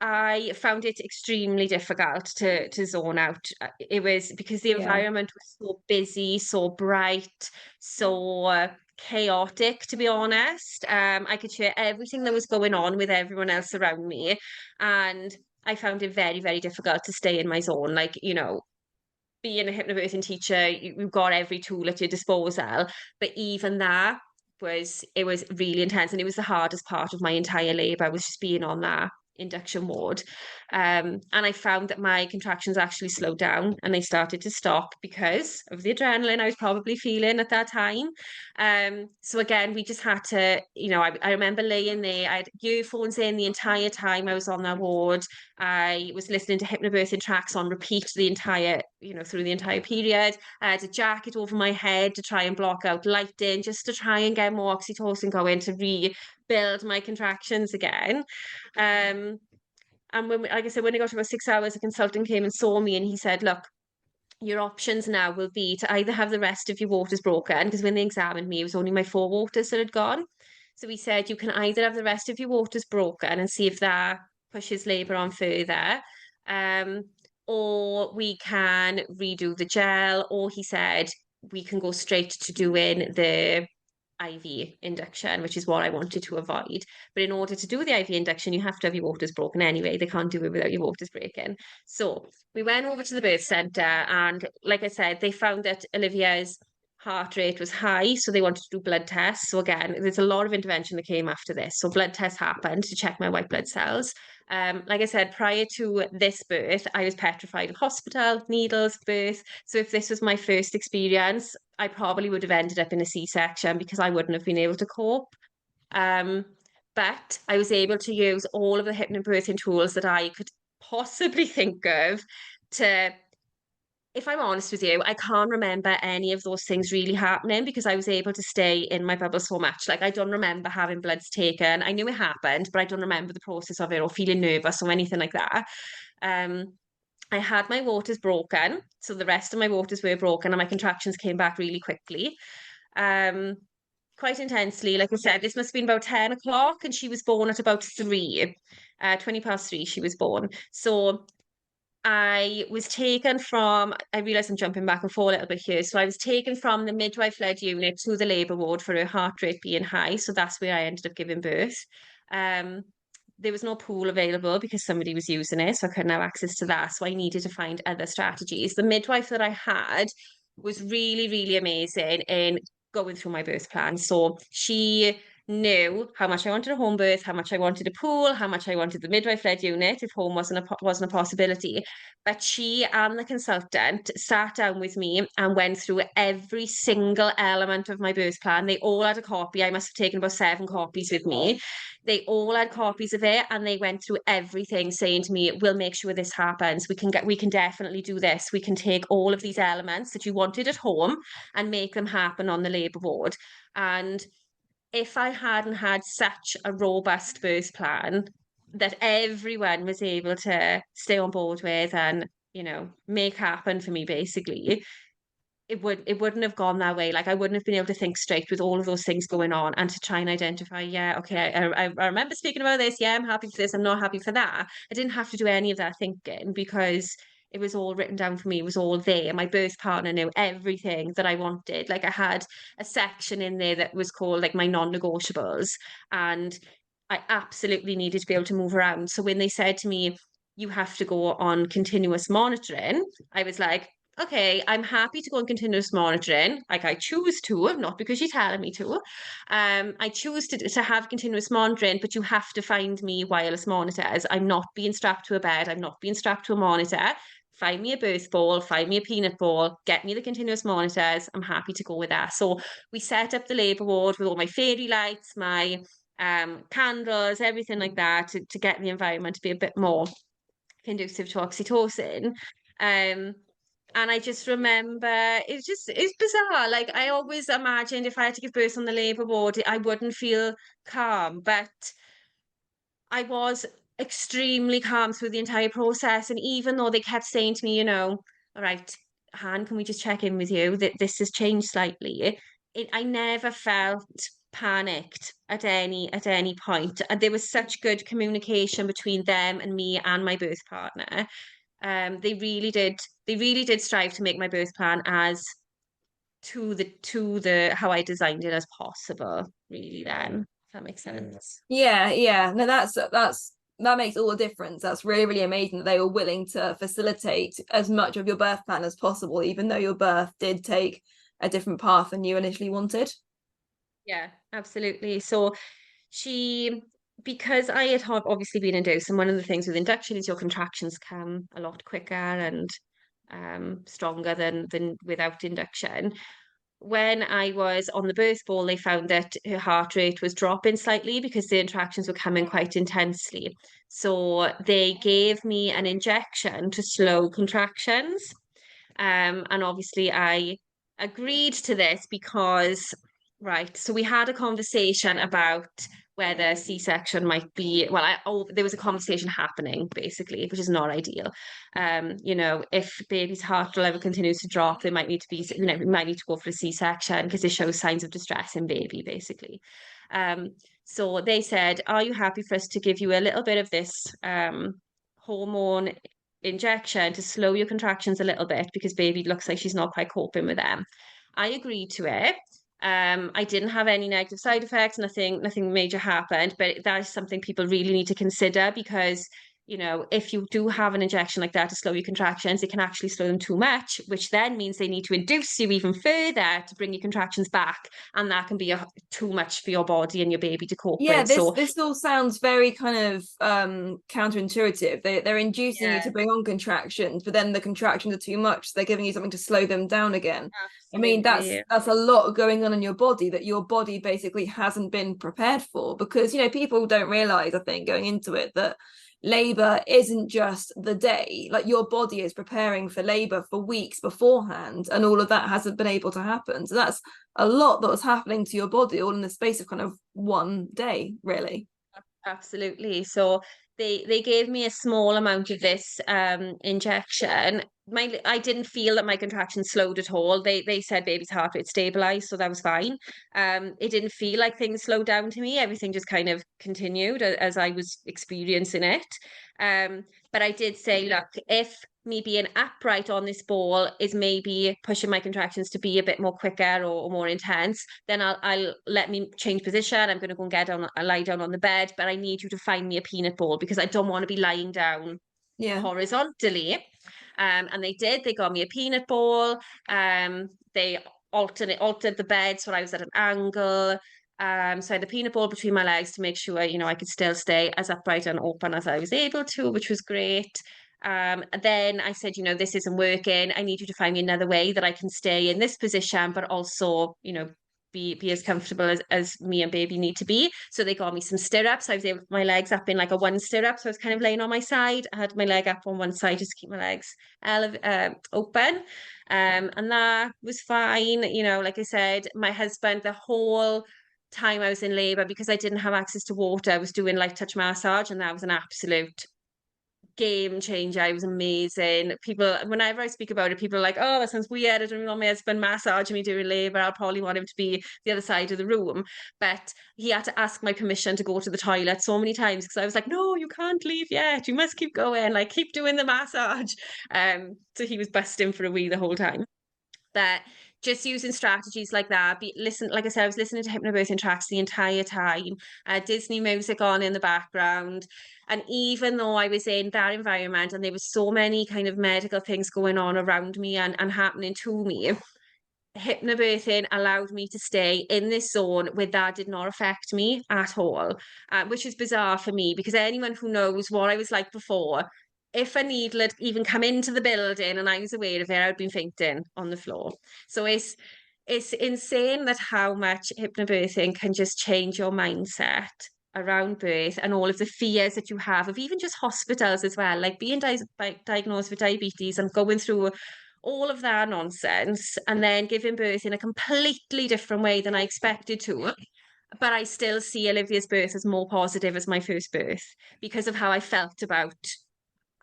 I found it extremely difficult to zone out. It was because the Yeah. environment was so busy, so bright, so chaotic, to be honest. I could share everything that was going on with everyone else around me, and I found it very, very difficult to stay in my zone. Like, being a hypnobirthing teacher, you've got every tool at your disposal, but even that it was really intense, and it was the hardest part of my entire labour, was just being on that induction ward. And I found that my contractions actually slowed down and they started to stop because of the adrenaline I was probably feeling at that time. So again, we just had to, I remember laying there. I had earphones in the entire time I was on that ward. I was listening to hypnobirthing tracks on repeat through the entire period. I had a jacket over my head to try and block out lighting, just to try and get more oxytocin going to rebuild my contractions again. And like I said, when I got to about 6 hours, a consultant came and saw me and he said, look, your options now will be to either have the rest of your waters broken, because when they examined me, it was only my 4 waters that had gone. So he said, you can either have the rest of your waters broken and see if that pushes labour on further, or we can redo the gel, or he said, we can go straight to doing the IV induction, which is what I wanted to avoid. But in order to do the IV induction, you have to have your waters broken anyway. They can't do it without your waters breaking. So we went over to the birth centre, and like I said, they found that Olivia's heart rate was high, so they wanted to do blood tests. So again, there's a lot of intervention that came after this. So blood tests happened to check my white blood cells. Like I said, prior to this birth, I was petrified of hospital, needles, birth. So if this was my first experience, I probably would have ended up in a C-section because I wouldn't have been able to cope. But I was able to use all of the hypnobirthing tools that I could possibly think of to, if I'm honest with you, I can't remember any of those things really happening because I was able to stay in my bubble so much. Like, I don't remember having bloods taken. I knew it happened, but I don't remember the process of it or feeling nervous or anything like that. I had my waters broken, so the rest of my waters were broken and my contractions came back really quickly. quite intensely. Like I said, this must have been about 10 o'clock, and she was born at about 3, 20 past 3, she was born. So I was taken from, I realise I'm jumping back and forth a little bit here. So I was taken from the midwife-led unit to the labour ward for her heart rate being high. So that's where I ended up giving birth. Um, there was no pool available because somebody was using it, so I couldn't have access to that. So I needed to find other strategies. The midwife that I had was really, really amazing in going through my birth plan. So she knew how much I wanted a home birth, how much I wanted a pool, how much I wanted the midwife-led unit if home wasn't a possibility. But she and the consultant sat down with me and went through every single element of my birth plan. They all had a copy. I must have taken about 7 copies with me. They all had copies of it, and they went through everything, saying to me, "We'll make sure this happens. We can definitely do this. We can take all of these elements that you wanted at home and make them happen on the labour ward." And if I hadn't had such a robust birth plan that everyone was able to stay on board with and, make happen for me, basically, it wouldn't have gone that way. Like, I wouldn't have been able to think straight with all of those things going on and to try and identify, yeah, okay, I remember speaking about this. Yeah, I'm happy for this. I'm not happy for that. I didn't have to do any of that thinking because it was all written down for me. It was all there. My birth partner knew everything that I wanted. Like, I had a section in there that was called like my non-negotiables, and I absolutely needed to be able to move around. So when they said to me, you have to go on continuous monitoring, I was like, okay, I'm happy to go on continuous monitoring. Like, I choose to, not because you're telling me to. I choose to have continuous monitoring, but you have to find me wireless monitors. I'm not being strapped to a bed. I'm not being strapped to a monitor. Find me a birth ball, find me a peanut ball, get me the continuous monitors. I'm happy to go with that. So we set up the labour ward with all my fairy lights, my candles, everything like that to get the environment to be a bit more conducive to oxytocin. Um, and I just remember it's bizarre. Like, I always imagined if I had to give birth on the labour ward, I wouldn't feel calm, but I was extremely calm through the entire process. And even though they kept saying to me, all right, Han, can we just check in with you that this has changed slightly? I never felt panicked at any point. And there was such good communication between them and me and my birth partner. They really did strive to make my birth plan as to the how I designed it as possible, really, then, if that makes sense. Yeah. No, that makes all the difference. That's really, really amazing that they were willing to facilitate as much of your birth plan as possible, even though your birth did take a different path than you initially wanted. Yeah, absolutely. So she, because I had obviously been induced, and one of the things with induction is your contractions come a lot quicker and stronger than without induction. When I was on the birth ball, they found that her heart rate was dropping slightly because the contractions were coming quite intensely. So they gave me an injection to slow contractions. And obviously I agreed to this because, right, so we had a conversation about whether C-section might be, well, there was a conversation happening, basically, which is not ideal. If baby's heart level continues to drop, they might need to be, we might need to go for a C-section because it shows signs of distress in baby, basically. So they said, are you happy for us to give you a little bit of this hormone injection to slow your contractions a little bit because baby looks like she's not quite coping with them? I agreed to it. I didn't have any negative side effects, nothing major happened, but that is something people really need to consider because, if you do have an injection like that to slow your contractions, it can actually slow them too much, which then means they need to induce you even further to bring your contractions back. And that can be too much for your body and your baby to cope Yeah, with. So this all sounds very kind of counterintuitive. They're inducing you yeah, to bring on contractions, but then the contractions are too much, so they're giving you something to slow them down again. I mean, absolutely. that's a lot going on in your body that your body basically hasn't been prepared for, because people don't realize, I think, going into it, that labor isn't just the day. Like, your body is preparing for labor for weeks beforehand, and all of that hasn't been able to happen. So that's a lot that was happening to your body all in the space of kind of one day, really. Absolutely. So they gave me a small amount of this injection. I didn't feel that my contractions slowed at all. They said baby's heart rate stabilized, so that was fine. It didn't feel like things slowed down to me. Everything just kind of continued as I was experiencing it. But I did say, look, if me being upright on this ball is maybe pushing my contractions to be a bit more quicker or more intense, then I'll let me change position. I'm going to go and lie down on the bed, but I need you to find me a peanut ball because I don't want to be lying down horizontally. And they did. They got me a peanut ball. They altered the bed so I was at an angle. So I had the peanut ball between my legs to make sure, I could still stay as upright and open as I was able to, which was great. And then I said, this isn't working. I need you to find me another way that I can stay in this position, but also, be as comfortable as me and baby need to be. So they got me some stirrups. I was able to put my legs up in like a one stirrup. So I was kind of laying on my side. I had my leg up on one side just to keep my legs open. And that was fine. Like I said, my husband, the whole time I was in labor, because I didn't have access to water, I was doing light touch massage, and that was an absolute game changer. It was amazing. People, whenever I speak about it, people are like, "Oh, that sounds weird. I don't want my husband massaging me during labor. I'll probably want him to be the other side of the room." But he had to ask my permission to go to the toilet so many times because I was like, "No, you can't leave yet. You must keep going. Like, keep doing the massage." So he was busting for a wee the whole time. But just using strategies like that, like I said, I was listening to hypnobirthing tracks the entire time, Disney music on in the background. And even though I was in that environment and there was so many kind of medical things going on around me and happening to me, hypnobirthing allowed me to stay in this zone where that did not affect me at all, which is bizarre for me because anyone who knows what I was like before, if a needle had even come into the building and I was aware of it, I'd been fainting on the floor. So it's insane that how much hypnobirthing can just change your mindset around birth and all of the fears that you have of even just hospitals as well, like being diagnosed with diabetes and going through all of that nonsense and then giving birth in a completely different way than I expected to. But I still see Olivia's birth as more positive as my first birth because of how I felt about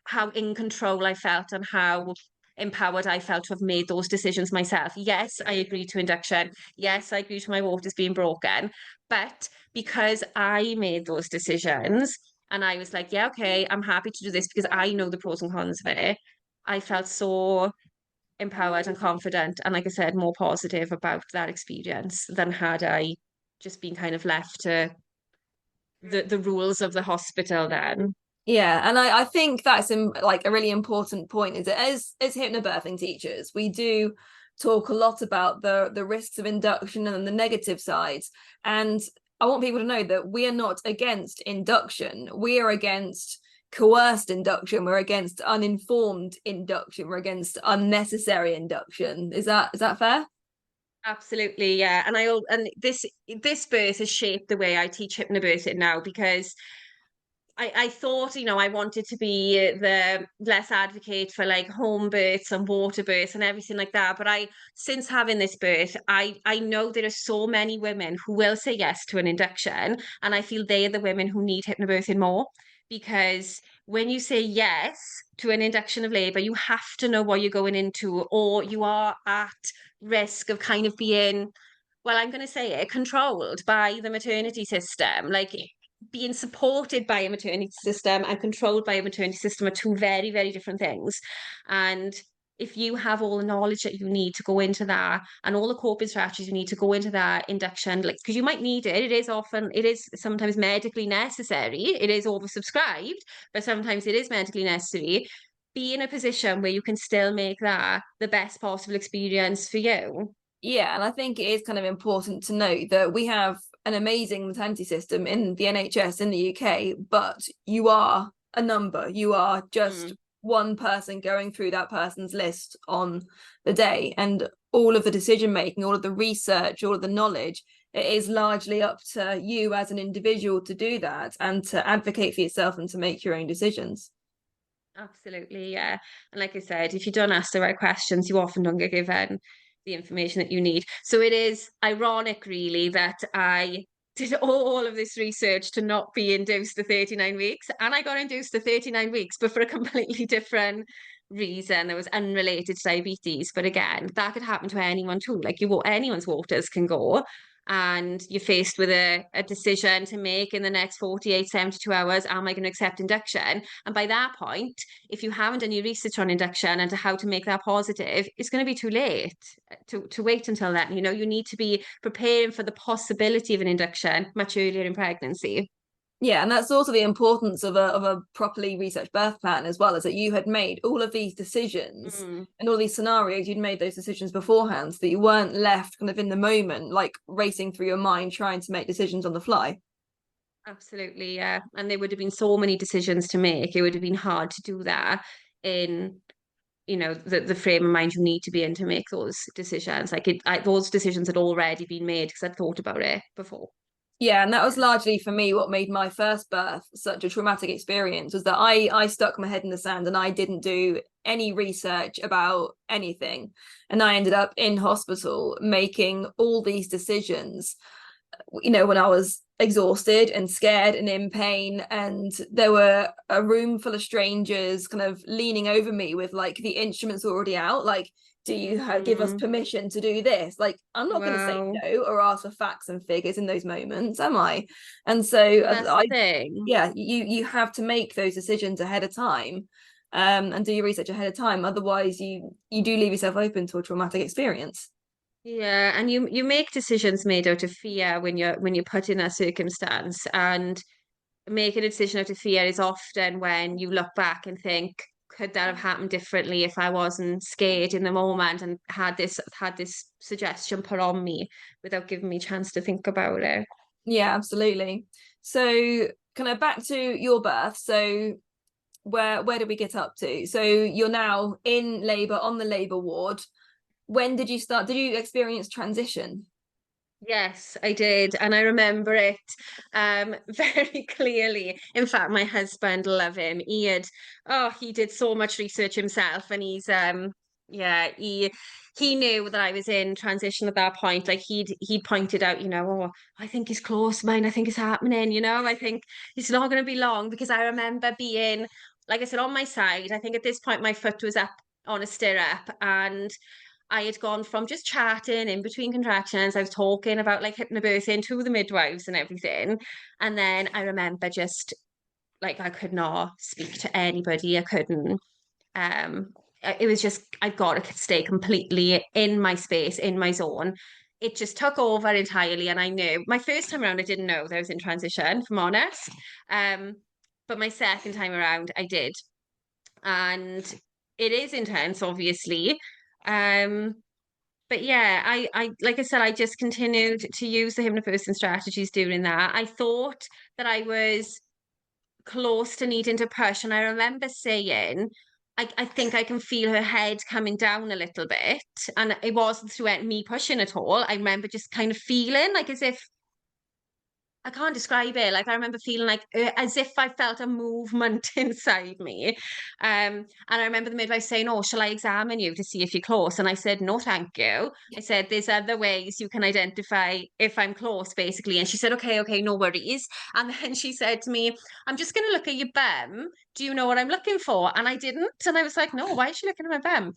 how in control I felt and how empowered I felt to have made those decisions myself. Yes, I agree to induction. Yes, I agree to my waters being broken. But because I made those decisions and I was like, yeah, okay, I'm happy to do this because I know the pros and cons of it, I felt so empowered and confident and, like I said, more positive about that experience than had I just been kind of left to the rules of the hospital then. Yeah, and I think that's like a really important point is that as hypnobirthing teachers, we do talk a lot about the risks of induction and the negative sides. And I want people to know that we are not against induction. We are against coerced induction. We're against uninformed induction. We're against unnecessary induction. Is that fair? Absolutely, yeah. And this birth has shaped the way I teach hypnobirthing now because I thought, I wanted to be the less advocate for like home births and water births and everything like that. But since having this birth, I know there are so many women who will say yes to an induction. And I feel they're the women who need hypnobirthing more because when you say yes to an induction of labour, you have to know what you're going into, or you are at risk of kind of being, well, I'm going to say it, controlled by the maternity system. Like being supported by a maternity system and controlled by a maternity system are two very, very different things. And if you have all the knowledge that you need to go into that and all the coping strategies you need to go into that induction, like, because you might need it, it is sometimes medically necessary, it is oversubscribed, but sometimes it is medically necessary. Be in a position where you can still make that the best possible experience for you. Yeah, and I think it is kind of important to note that we have an amazing maternity system in the NHS in the UK, but you are a number. You are just one person going through that person's list on the day. And all of the decision making, all of the research, all of the knowledge, it is largely up to you as an individual to do that and to advocate for yourself and to make your own decisions. Absolutely, yeah. And like I said, if you don't ask the right questions, you often don't get given the information that you need. So it is ironic, really, that I did all of this research to not be induced to 39 weeks. And I got induced to 39 weeks, but for a completely different reason. There was unrelated diabetes. But again, that could happen to anyone too. Like anyone's waters can go. And you're faced with a decision to make in the next 48, 72 hours. Am I going to accept induction? And by that point, if you haven't done your research on induction and to how to make that positive, it's going to be too late to wait until then. You know, you need to be preparing for the possibility of an induction much earlier in pregnancy. Yeah, and that's also the importance of a properly researched birth plan as well, is that you had made all of these decisions Mm, and all these scenarios, you'd made those decisions beforehand, so that you weren't left kind of in the moment, like racing through your mind, trying to make decisions on the fly. absolutely, yeah. And there would have been so many decisions to make. It would have been hard to do that in, you know, the frame of mind you need to be in to make those decisions. Like those decisions had already been made because I'd thought about it before. Yeah, and that was largely for me what made my first birth such a traumatic experience, was that I stuck my head in the sand and I didn't do any research about anything. And I ended up in hospital making all these decisions, you know, when I was exhausted and scared and in pain, and there were a room full of strangers kind of leaning over me with like the instruments already out, like, do you give us Mm, permission to do this? Like, I'm not going to say wow. no or ask for facts and figures in those moments, am I? And so Well, that's the I thing. yeah, you have to make those decisions ahead of time, and do your research ahead of time, otherwise you do leave yourself open to a traumatic experience. Yeah, and you make decisions made out of fear when you're put in that circumstance, and making a decision out of fear is often when you look back and think, could that have happened differently if I wasn't scared in the moment and had this suggestion put on me without giving me a chance to think about it. Yeah, absolutely. So kind of back to your birth. So where did we get up to? So you're now in labor, on the labor ward. When did you start? Did you experience transition? Yes, I did. And I remember it very clearly. In fact, my husband, love him. He did so much research himself, and yeah, he knew that I was in transition at that point. Like he'd pointed out, you know, oh, I think he's close, mine, I think it's happening, you know, I think it's not gonna be long, because I remember being, like I said, on my side. I think at this point my foot was up on a stirrup, and I had gone from just chatting in between contractions. I was talking about like hypnobirthing to the midwives and everything. And then I remember just like I could not speak to anybody. I couldn't. Um, it was just I've got to stay completely in my space, in my zone. It just took over entirely, and I knew my first time around I didn't know that I was in transition, if I'm honest. Um, but my second time around I did, and it is intense, obviously. Um, but yeah, I like I said, I just continued to use the hypnobirthing strategies during that. I thought that I was close to needing to push, and I remember saying, I think I can feel her head coming down a little bit, and it wasn't through me pushing at all. I remember just kind of feeling like as if I can't describe it. Like I remember feeling like as if I felt a movement inside me. And I remember the midwife saying, "Oh, shall I examine you to see if you're close?" And I said, "No, thank you." I said, "There's other ways you can identify if I'm close, basically." And she said, "Okay, okay, no worries." And then she said to me, "I'm just going to look at your bum. Do you know what I'm looking for?" And I didn't. And I was like, "No, why is she looking at my bum?"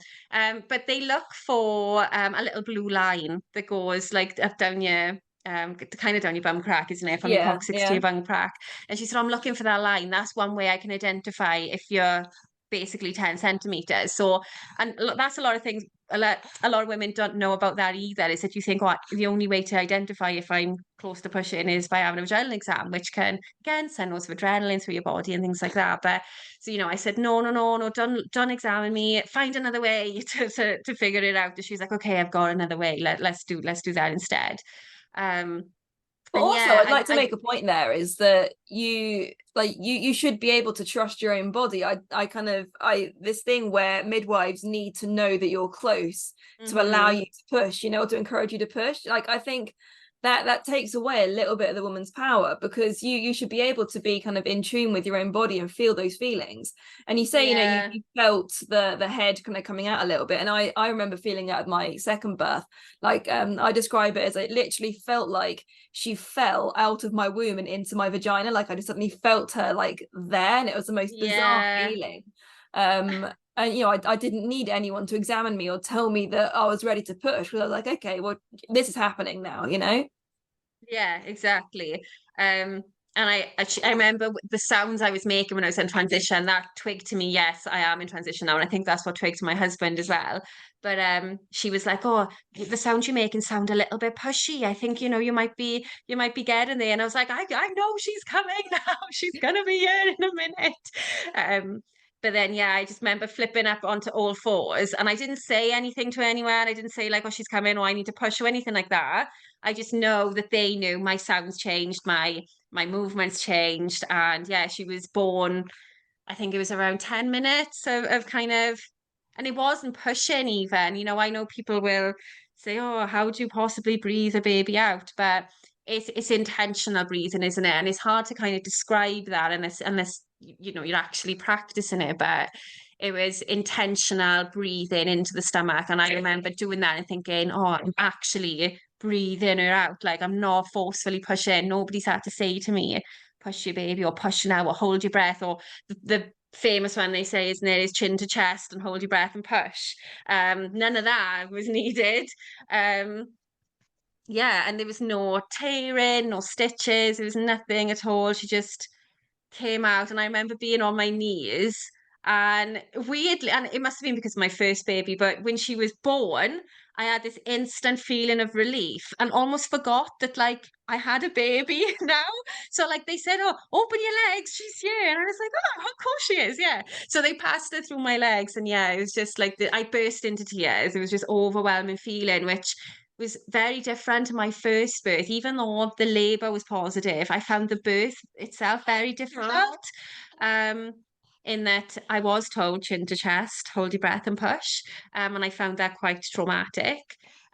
But they look for a little blue line that goes like up down your kind of down your bum crack, isn't it? From your Yeah, coccyx to yeah. your bum crack. And she said, I'm looking for that line. That's one way I can identify if you're basically 10 centimeters. So, and that's a lot of things. A lot of women don't know about that either. Is that you think, oh, the only way to identify if I'm close to pushing is by having a vaginal exam, which can again send lots of adrenaline through your body and things like that. But so you know, I said, no, no, no, no, don't examine me. Find another way to figure it out. And she's like, okay, I've got another way. Let's do that instead. Um, But and also, yeah, I'd like to make a point there, is that you should be able to trust your own body. I kind of I this thing where midwives need to know that you're close to allow mhm, you to push, you know, to encourage you to push. Like I think that takes away a little bit of the woman's power, because you should be able to be kind of in tune with your own body and feel those feelings. And you say, Yeah. you felt the head kind of coming out a little bit, and I remember feeling that at my second birth. Like, I describe it as, it literally felt like she fell out of my womb and into my vagina. Like, I just suddenly felt her like there, and it was the most bizarre Yeah. feeling. And I didn't need anyone to examine me or tell me that I was ready to push, because I was like, okay, well, this is happening now. Yeah, exactly. And I remember the sounds I was making when I was in transition, that twigged to me, yes, I am in transition now. And I think that's what twigged my husband as well. But she was like, oh, the sounds you're making sound a little bit pushy. I think, you might be getting there. And I was like, I know she's coming now. She's gonna be here in a minute. But then, yeah, I just remember flipping up onto all fours, and I didn't say anything to anyone. I didn't say like, oh, she's coming, or I need to push, or anything like that. I just know that they knew my sounds changed, my movements changed, and yeah, she was born. I think it was around 10 minutes of kind of, and it wasn't pushing even. I know people will say, "Oh, how do you possibly breathe a baby out?" But it's intentional breathing, isn't it? And it's hard to kind of describe that unless you're actually practicing it. But it was intentional breathing into the stomach, and I remember doing that and thinking, "Oh, I'm actually breathing her out. Like, I'm not forcefully pushing. Nobody's had to say to me, push your baby, or push now, or hold your breath, or the famous one they say, isn't it, is chin to chest and hold your breath and push. None of that was needed. Um, yeah, and there was no tearing, no stitches, there was nothing at all. She just came out, and I remember being on my knees, and weirdly, and it must have been because of my first baby, but when she was born, I had this instant feeling of relief and almost forgot that like I had a baby now. So like they said, oh, open your legs, she's here. And I was like, oh, of course she is, yeah. So they passed her through my legs, and yeah, it was just like I burst into tears. It was just overwhelming feeling, which was very different to my first birth. Even though the labor was positive, I found the birth itself very difficult. Um, in that I was told chin to chest, hold your breath and push. And I found that quite traumatic.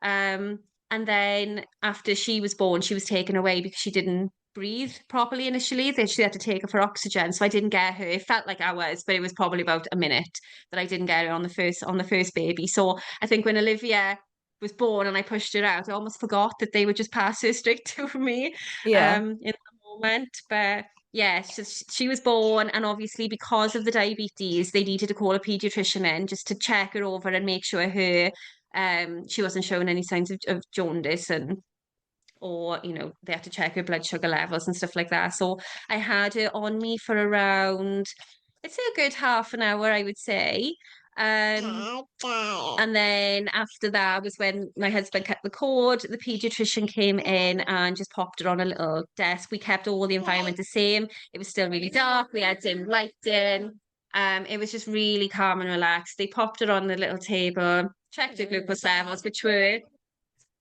Um, and then after she was born, she was taken away because she didn't breathe properly initially. That she had to take her for oxygen. So I didn't get her. It felt like hours, but it was probably about a minute that I didn't get her on the first baby. So I think when Olivia was born and I pushed her out, I almost forgot that they would just pass her straight to me Yeah. in the moment. But yeah, she was born, and obviously because of the diabetes, they needed to call a pediatrician in just to check her over and make sure she wasn't showing any signs of jaundice, and or they had to check her blood sugar levels and stuff like that. So I had her on me for around, I'd say, a good half an hour, I would say. And then after that was when my husband cut the cord. The pediatrician came in and just popped her on a little desk. We kept all the environment the same. It was still really dark. We had dim lighting. It was just really calm and relaxed. They popped her on the little table, checked her glucose levels, which were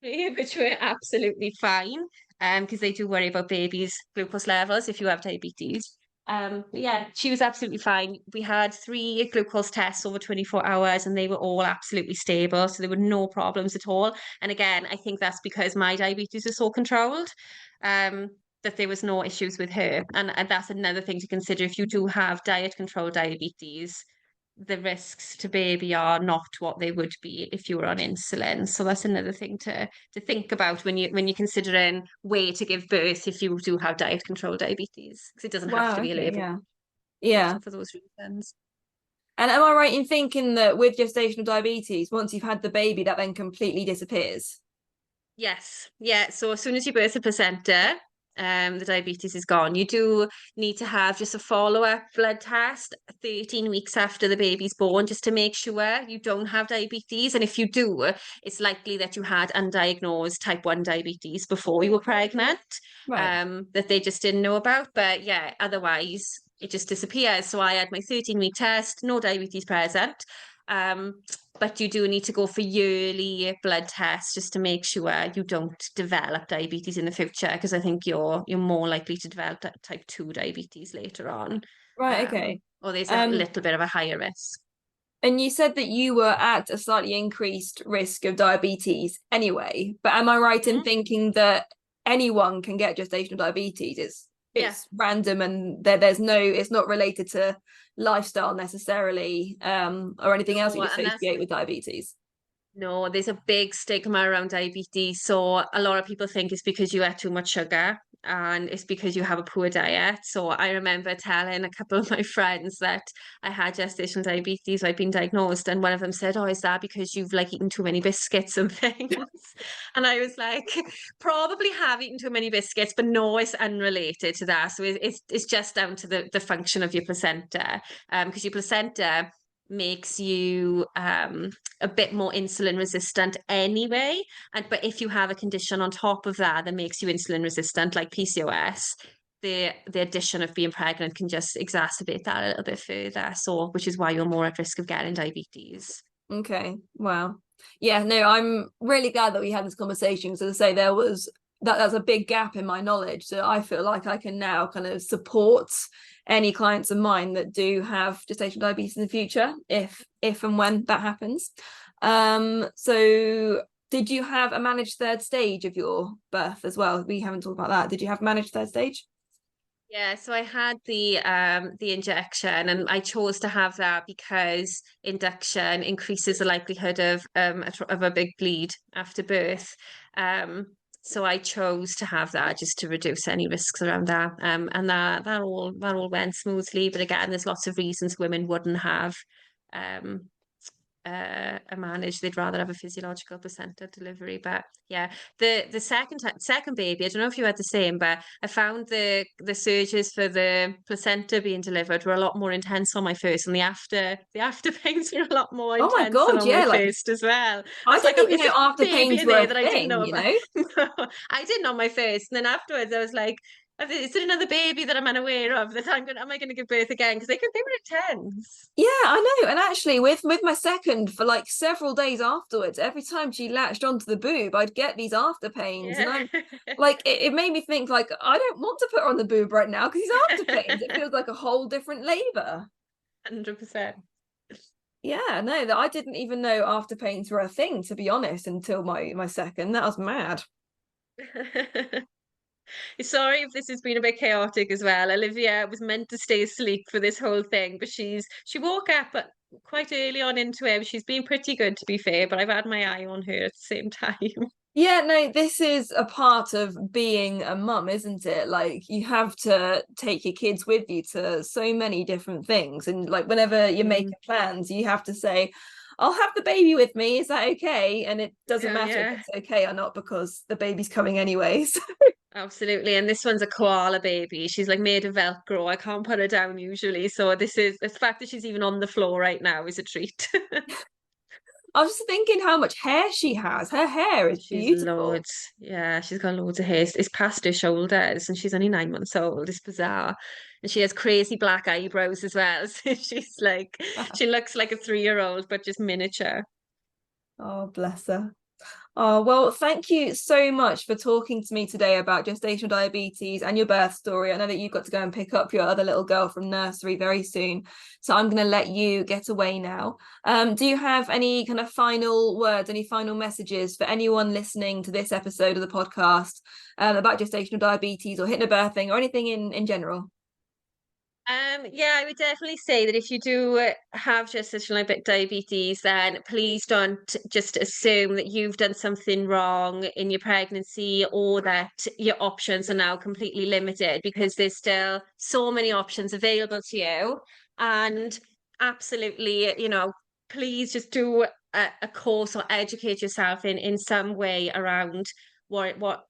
absolutely fine. Because they do worry about babies' glucose levels if you have diabetes. But yeah, she was absolutely fine. We had 3 glucose tests over 24 hours, and they were all absolutely stable. So there were no problems at all. And again, I think that's because my diabetes is so controlled, that there was no issues with her. And that's another thing to consider. If you do have diet control diabetes, the risks to baby are not what they would be if you were on insulin. So that's another thing to think about when you're considering where to give birth if you do have diet control diabetes, because it doesn't have to Wow. be a Okay. label Yeah. Yeah. for those reasons. And am I right in thinking that with gestational diabetes, once you've had the baby, that then completely disappears? Yes. Yeah. So as soon as you birth a placenta, the diabetes is gone. You do need to have just a follow-up blood test 13 weeks after the baby's born, just to make sure you don't have diabetes. And if you do, it's likely that you had undiagnosed type 1 diabetes before you were pregnant, Right. that they just didn't know about. But yeah, otherwise it just disappears. So I had my 13-week test, no diabetes present. But you do need to go for yearly blood tests just to make sure you don't develop diabetes in the future, because I think you're more likely to develop type 2 diabetes later on. Right. Okay. Or there's a Um, little bit of a higher risk. and you said that you were at a slightly increased risk of diabetes anyway, but am I right in Mhm. thinking that anyone can get gestational diabetes. It's random, and it's not related to lifestyle necessarily, or anything else you associate with diabetes. No, there's a big stigma around diabetes. So a lot of people think it's because you eat too much sugar and it's because you have a poor diet. So I remember telling a couple of my friends that I had gestational diabetes, I'd been diagnosed, and one of them said, "Oh, is that because you've like eaten too many biscuits and things?" And I was like, probably have eaten too many biscuits, but no, it's unrelated to that. So it's just down to the function of your placenta, because your placenta makes you a bit more insulin resistant anyway, but if you have a condition on top of that makes you insulin resistant, like PCOS, the addition of being pregnant can just exacerbate that a little bit further, so which is why you're more at risk of getting diabetes. Okay, wow. Yeah, no, I'm really glad that we had this conversation, because as I say, that's a big gap in my knowledge, so I feel like I can now kind of support any clients of mine that do have gestational diabetes in the future, if and when that happens. So did you have a managed third stage of your birth as well? We haven't talked about that. Did you have managed third stage? Yeah, so I had the injection, and I chose to have that because induction increases the likelihood of a big bleed after birth. So I chose to have that just to reduce any risks around that. And that all went smoothly. But again, there's lots of reasons women wouldn't have um a managed. They'd rather have a physiological placenta delivery. But yeah, the second baby, I don't know if you had the same, but I found the surges for the placenta being delivered were a lot more intense on my first, and the after pains were a lot more Oh my intense than God, on my yeah, like first as well. I I was like, didn't even is know this after baby pains in were there a that I didn't thing, know you about? know? No, I didn't on my first, and then afterwards I was like, is there another baby that I'm unaware of that am I going to give birth again? Because they were intense. Yeah, I know. And actually, with my second, for like several days afterwards, every time she latched onto the boob, I'd get these after pains, and Yeah. I'm like, it made me think, like, I don't want to put her on the boob right now because these after pains. It feels like a whole different labor. 100%. Yeah, no, that I didn't even know after pains were a thing, to be honest, until my second. That was mad. Sorry if this has been a bit chaotic as well. Olivia was meant to stay asleep for this whole thing, but she woke up quite early on into it. She's been pretty good, to be fair, but I've had my eye on her at the same time. Yeah, no, this is a part of being a mum, isn't it? Like, you have to take your kids with you to so many different things. And like, whenever you're making plans, you have to say, I'll have the baby with me. Is that okay? And it doesn't matter if Yeah, it's okay or not, because the baby's coming anyways. absolutely. And this one's a koala baby. She's like made of Velcro. I can't put her down usually. So the fact that she's even on the floor right now is a treat. I was just thinking how much hair she has. Her hair is She's beautiful. loads. Yeah, she's got loads of hair. It's past her shoulders, and she's only 9 months old. It's bizarre. And she has crazy black eyebrows as well. So she looks like a 3-year-old, but just miniature. Oh, bless her. Oh, well, thank you so much for talking to me today about gestational diabetes and your birth story. I know that you've got to go and pick up your other little girl from nursery very soon, so I'm going to let you get away now. Do you have any kind of final words, any final messages for anyone listening to this episode of the podcast, about gestational diabetes or hypnobirthing or anything in general? Yeah, I would definitely say that if you do have gestational diabetes, then please don't just assume that you've done something wrong in your pregnancy or that your options are now completely limited, because there's still so many options available to you. And absolutely, please just do a course or educate yourself in some way around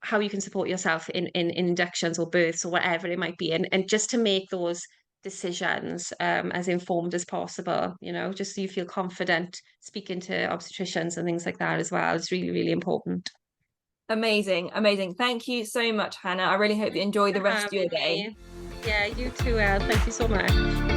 how you can support yourself in inductions or births or whatever it might be, and just to make those decisions as informed as possible, just so you feel confident speaking to obstetricians and things like that as well. It's really, really important. Amazing, amazing. Thank you so much, Hannah. I really hope you Thank enjoy you the for rest of your having day. me. Yeah, you too, Elle. Thank you so much.